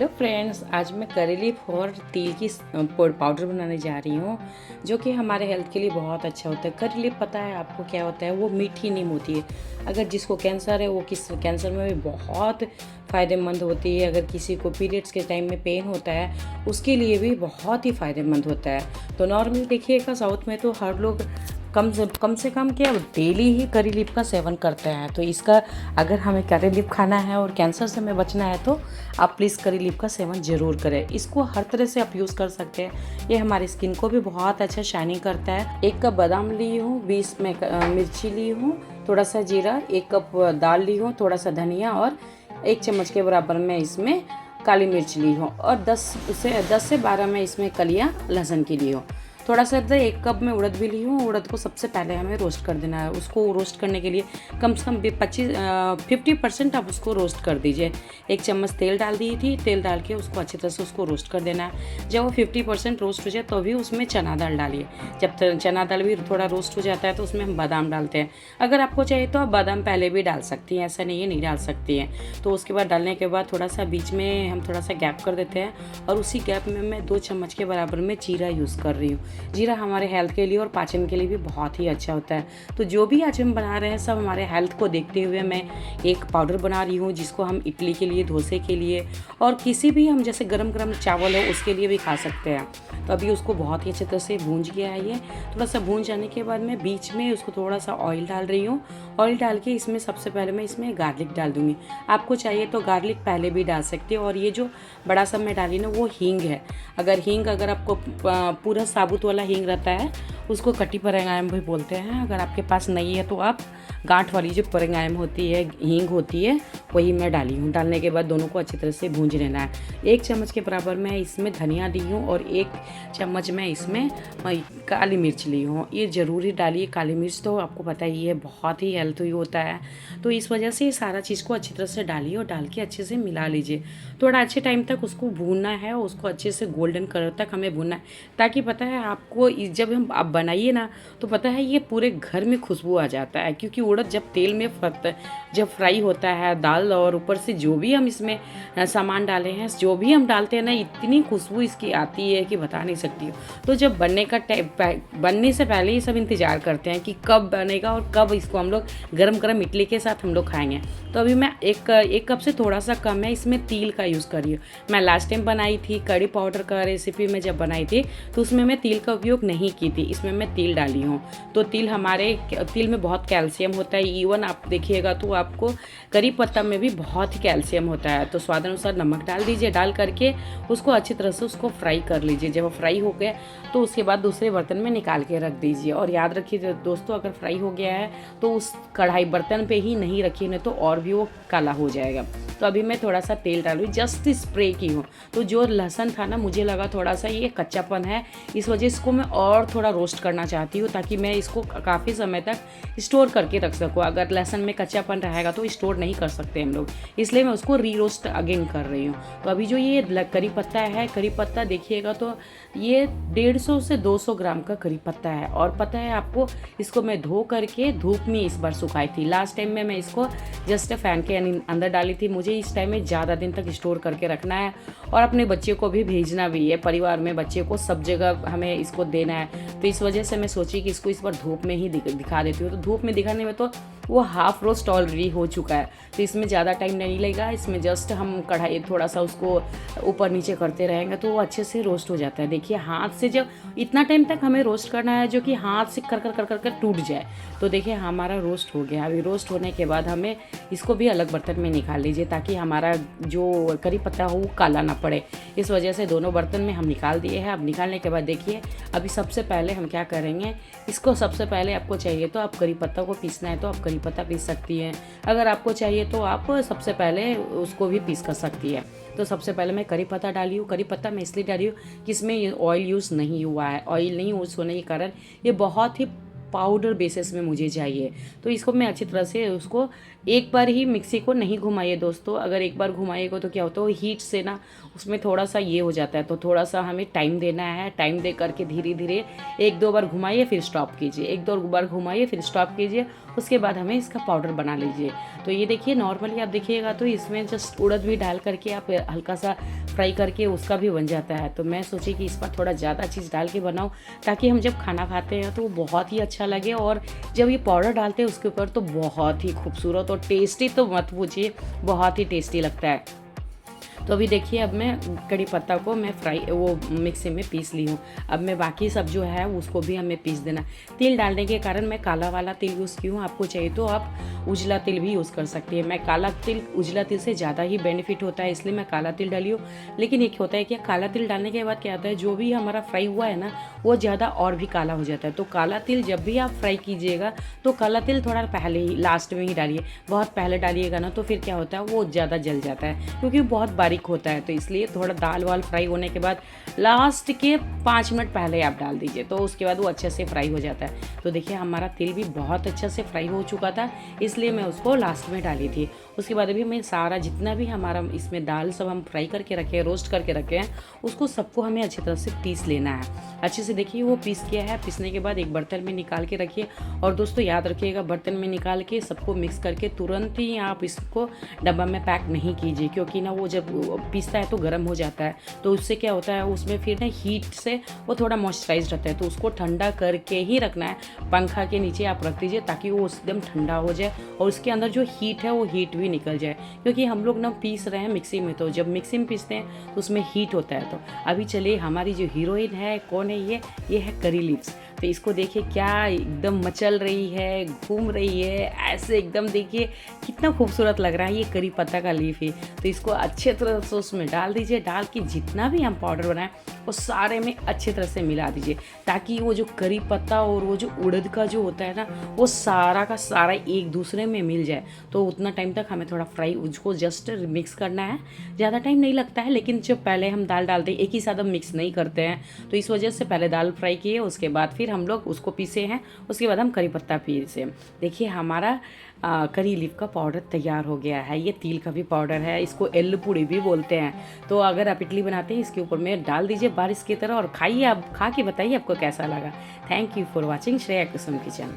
Hello friends, आज मैं करी लीफ और तिल की पाउडर बनाने जा रही हूँ, जो कि हमारे हेल्थ के लिए बहुत अच्छा होता है। करी लीफ पता है आपको क्या होता है? वो मीठी नीम होती है। अगर जिसको कैंसर है वो कैंसर में भी बहुत फ़ायदेमंद होती है। अगर किसी को पीरियड्स के टाइम में पेन होता है उसके लिए भी बहुत ही फ़ायदेमंद होता है। तो नॉर्मली देखिएगा साउथ में तो हर लोग कम से कम क्या डेली ही करी लीफ का सेवन करते हैं। तो इसका अगर हमें करी लीफ खाना है और कैंसर से हमें बचना है तो आप प्लीज़ करी लीफ का सेवन ज़रूर करें। इसको हर तरह से आप यूज़ कर सकते हैं। ये हमारी स्किन को भी बहुत अच्छा शाइनिंग करता है। 1 कप बादाम ली हूँ, 20 में मिर्ची ली हूँ, थोड़ा सा जीरा, 1 कप दाल ली हूँ, थोड़ा सा धनिया और 1 चम्मच के बराबर में इसमें काली मिर्च ली हूँ और 10 से 12 में इसमें कलियाँ लहसुन की ली हूँ। थोड़ा सा 1 कप में उड़द भी ली हूँ। उड़द को सबसे पहले हमें रोस्ट कर देना है। उसको रोस्ट करने के लिए कम से कम 50% आप उसको रोस्ट कर दीजिए। 1 चम्मच तेल डाल दी थी, तेल डाल के उसको अच्छी तरह से उसको रोस्ट कर देना है। जब वो 50% रोस्ट हो जाए तो भी उसमें चना दाल डालिए। जब चना दाल भी थोड़ा रोस्ट हो जाता है तो उसमें हम बादाम डालते हैं। अगर आपको चाहिए तो आप बादाम पहले भी डाल सकती हैं, ऐसा नहीं है नहीं डाल सकती हैं। तो उसके बाद डालने के बाद थोड़ा सा बीच में हम थोड़ा सा गैप कर देते हैं और उसी गैप में मैं 2 चम्मच के बराबर में जीरा यूज़ कर रही हूँ। जीरा हमारे हेल्थ के लिए और पाचन के लिए भी बहुत ही अच्छा होता है। तो जो भी आज हम बना रहे हैं सब हमारे हेल्थ को देखते हुए मैं एक पाउडर बना रही हूँ, जिसको हम इडली के लिए, डोसे के लिए और किसी भी हम जैसे गरम गरम चावल हो उसके लिए भी खा सकते हैं। तो अभी उसको बहुत ही अच्छी तरह से भूंज गया है। ये थोड़ा सा भूंज जाने के बाद मैं बीच में उसको थोड़ा सा ऑयल डाल रही हूँ। ऑयल डाल के इसमें सबसे पहले मैं इसमें गार्लिक डाल दूँगी। आपको चाहिए तो गार्लिक पहले भी डाल सकते हो। और ये जो बड़ा सा मैं डाली ना वो हींग है। अगर आपको पूरा साबुत वाला हींग रहता है उसको कटी परंगायम भी बोलते हैं। अगर आपके पास नहीं है तो आप गांठ वाली जो परंगायम होती है, हींग होती है, वही मैं डाली हूँ। डालने के बाद दोनों को अच्छी तरह से भूंज लेना है। 1 चम्मच के बराबर मैं इसमें धनिया ली हूँ और 1 चम्मच मैं इसमें काली मिर्च ली हूँ। ये ज़रूरी डालिए, काली मिर्च तो आपको पता ही है बहुत ही हेल्थी होता है। तो इस वजह से सारा चीज़ को अच्छी तरह से डालिए और डाल के अच्छे से मिला लीजिए। थोड़ा अच्छे टाइम तक उसको भूनना है, उसको अच्छे से गोल्डन कलर तक हमें भूनना है, ताकि पता है आपको जब हम आप बनाइए ना तो पता है ये पूरे घर में खुशबू आ जाता है। क्योंकि उड़द जब तेल में जब फ्राई होता है दाल, और ऊपर से जो भी हम इसमें सामान डाले हैं, जो भी हम डालते हैं ना, इतनी खुशबू इसकी आती है कि बता नहीं सकती हूँ। तो जब बनने से पहले ही सब इंतज़ार करते हैं कि कब बनेगा और कब इसको हम लोग गरम गरम इडली के साथ हम लोग खाएंगे। तो अभी मैं एक कप से थोड़ा सा कम है इसमें तिल का यूज़ कर रही हूँ। मैं लास्ट टाइम बनाई थी कड़ी पाउडर का रेसिपी में जब बनाई थी तो उसमें मैं तिल का उपयोग नहीं की थी, इसमें मैं तिल डाली हूँ। तो तिल में बहुत कैल्शियम होता है। इवन आप देखिएगा तो आपको करी पत्ता में भी बहुत ही कैल्शियम होता है। तो स्वाद अनुसार नमक डाल दीजिए। डाल करके उसको अच्छी तरह से उसको फ्राई कर लीजिए। जब वो फ्राई हो गया तो उसके बाद दूसरे बर्तन में निकाल के रख दीजिए। और याद रखिए दोस्तों, अगर फ्राई हो गया है तो उस कढ़ाई बर्तन पे ही नहीं रखिए, नहीं तो और भी वो काला हो जाएगा। तो अभी मैं थोड़ा सा तेल डालूँ, जस्ट स्प्रे की हूँ। तो जो लहसुन था ना, मुझे लगा थोड़ा सा ये कच्चापन है, इस वजह इसको मैं और थोड़ा रोस्ट करना चाहती हूँ ताकि मैं इसको काफ़ी समय तक स्टोर करके रख सकूँ। अगर लहसुन में कच्चापन रहेगा तो स्टोर नहीं कर सकते हम लोग, इसलिए मैं उसको री रोस्ट अगेन कर रही हूँ। तो अभी जो ये करी पत्ता है, करी पत्ता देखिएगा तो ये 150 से 200 ग्राम का करी पत्ता है। और पता है आपको, इसको मैं धो करके धूप में इस बार सुखाई थी। लास्ट टाइम में मैं इसको जस्ट फैन के अंदर डाली थी। मुझे इस टाइम में ज़्यादा दिन तक स्टोर करके रखना है और अपने बच्चे को भी भेजना भी है। परिवार में बच्चे को सब जगह हमें इसको देना है। तो इस वजह से मैं सोची कि इसको इस बार धूप में ही दिखा देती हूँ। तो धूप में दिखाने में तो वो हाफ रोस्ट ऑलरेडी हो चुका है, तो इसमें ज़्यादा टाइम नहीं लगेगा। इसमें जस्ट हम कढ़ाई थोड़ा सा उसको ऊपर नीचे करते रहेंगे तो वो अच्छे से रोस्ट हो जाता है। देखिए हाथ से जब इतना टाइम तक हमें रोस्ट करना है जो कि हाथ से कर कर कर कर कर टूट जाए। तो देखिए हमारा रोस्ट हो गया। अभी रोस्ट होने के बाद हमें इसको भी अलग बर्तन में निकाल लीजिए ताकि हमारा जो करी पत्ता हो वो काला ना पड़े। इस वजह से दोनों बर्तन में हम निकाल दिए हैं। अब निकालने के बाद देखिए अभी सबसे पहले हम क्या करेंगे, इसको सबसे पहले आपको चाहिए तो आप करी पत्ता को पीसना है तो आप करी पत्ता पीस सकती हैं। अगर आपको चाहिए तो आप सबसे पहले उसको भी पीस कर सकती है। तो सबसे पहले मैं करी पत्ता डाली हूँ। करी पत्ता मैं इसलिए डाली हूँ कि इसमें ऑयल यूज़ नहीं हुआ है। ऑयल नहीं यूज़ होने के कारण ये बहुत ही पाउडर बेसिस में मुझे चाहिए। तो इसको मैं अच्छी तरह से उसको एक बार ही मिक्सी को नहीं घुमाइए दोस्तों। अगर एक बार घुमाइएगा तो क्या होता है, वो हीट से ना उसमें थोड़ा सा ये हो जाता है। तो थोड़ा सा हमें टाइम देना है। टाइम दे करके धीरे धीरे 1-2 बार घुमाइए फिर स्टॉप कीजिए, 1-2 बार घुमाइए फिर स्टॉप कीजिए। उसके बाद हमें इसका पाउडर बना लीजिए। तो ये देखिए नॉर्मली आप देखिएगा तो इसमें जस्ट उड़द भी डाल करके आप हल्का सा फ्राई करके उसका भी बन जाता है। तो मैं सोची कि इस बार थोड़ा ज़्यादा चीज़ डाल के बनाऊँ ताकि हम जब खाना खाते हैं तो वो बहुत ही अच्छा लगे, और जब ये पाउडर डालते हैं उसके ऊपर तो बहुत ही खूबसूरत और टेस्टी तो मत पूछिए, बहुत ही टेस्टी लगता है। तो अभी देखिए अब मैं कड़ी पत्ता को मैं वो मिक्सी में पीस ली हूँ। अब मैं बाकी सब जो है उसको भी हमें पीस देना। तिल डालने के कारण मैं काला वाला तिल यूज़ की हूँ, आपको चाहिए तो आप उजला तिल भी यूज़ कर सकती है। मैं काला तिल उजला तिल से ज़्यादा ही बेनिफिट होता है, इसलिए मैं काला तिल डाली हूँ। लेकिन एक होता है कि काला तिल डालने के बाद क्या होता है, जो भी हमारा फ्राई हुआ है ना वो ज़्यादा और भी काला हो जाता है। तो काला तिल जब भी आप फ्राई कीजिएगा तो काला तिल थोड़ा पहले ही लास्ट में ही डालिए, बहुत पहले डालिएगा ना तो फिर क्या होता है वो ज़्यादा जल जाता है, क्योंकि बहुत बारीक होता है। तो इसलिए थोड़ा दाल वाल फ्राई होने के बाद लास्ट के 5 मिनट पहले आप डाल दीजिए, तो उसके बाद वो अच्छे से फ्राई हो जाता है। तो देखिए हमारा तिल भी बहुत अच्छे से फ्राई हो चुका था, इसलिए मैं उसको लास्ट में डाली थी। उसके बाद अभी मैं सारा जितना भी हमारा इसमें दाल सब हम फ्राई करके रखे हैं, रोस्ट करके रखे हैं, उसको सबको हमें अच्छी तरह से पीस लेना है। अच्छे से देखिए वो पीस किया है। पीसने के बाद एक बर्तन में निकाल के रखिए, और दोस्तों याद रखिएगा बर्तन में निकाल के सबको मिक्स करके तुरंत ही आप इसको डब्बा में पैक नहीं कीजिए, क्योंकि ना वो जब पीसता है तो गर्म हो जाता है, तो उससे क्या होता है उसमें फिर ना हीट से वो थोड़ा मॉइस्चराइज रहता है। तो उसको ठंडा करके ही रखना है, पंखा के नीचे आप रख दीजिए ताकि वो एकदम ठंडा हो जाए और उसके अंदर जो हीट है वो हीट भी निकल जाए, क्योंकि हम लोग ना पीस रहे हैं मिक्सी में, तो जब मिक्सी में पीसते हैं तो उसमें हीट होता है। तो अभी चलिए हमारी जो हीरोइन है कौन है, ये है करी लीव्स। तो इसको देखिए क्या एकदम मचल रही है, घूम रही है ऐसे, एकदम देखिए कितना खूबसूरत लग रहा है। ये करी पत्ता का लीफ है। तो इसको अच्छे तरह से उसमें डाल दीजिए, डाल के जितना भी हम पाउडर बनाएं वो सारे में अच्छे तरह से मिला दीजिए, ताकि वो जो करी पत्ता और वो जो उड़द का जो होता है ना वो सारा का सारा एक दूसरे में मिल जाए। तो उतना टाइम तक हमें थोड़ा फ्राई उसको जस्ट मिक्स करना है, ज़्यादा टाइम नहीं लगता है। लेकिन जब पहले हम दाल डालते हैं एक ही साथ हम मिक्स नहीं करते हैं, तो इस वजह से पहले दाल फ्राई किए, उसके बाद फिर हम लोग उसको पीसे हैं, उसके बाद हम करी पत्ता पीसे। देखिए हमारा करी लीफ का पाउडर तैयार हो गया है। ये तिल का भी पाउडर है, इसको एल्लू पूड़ी भी बोलते हैं। तो अगर आप इडली बनाते हैं इसके ऊपर में डाल दीजिए बारिश की तरह, और खाइए, आप खा के बताइए आपको कैसा लगा। Thank you for watching Shreya Kusum kitchen.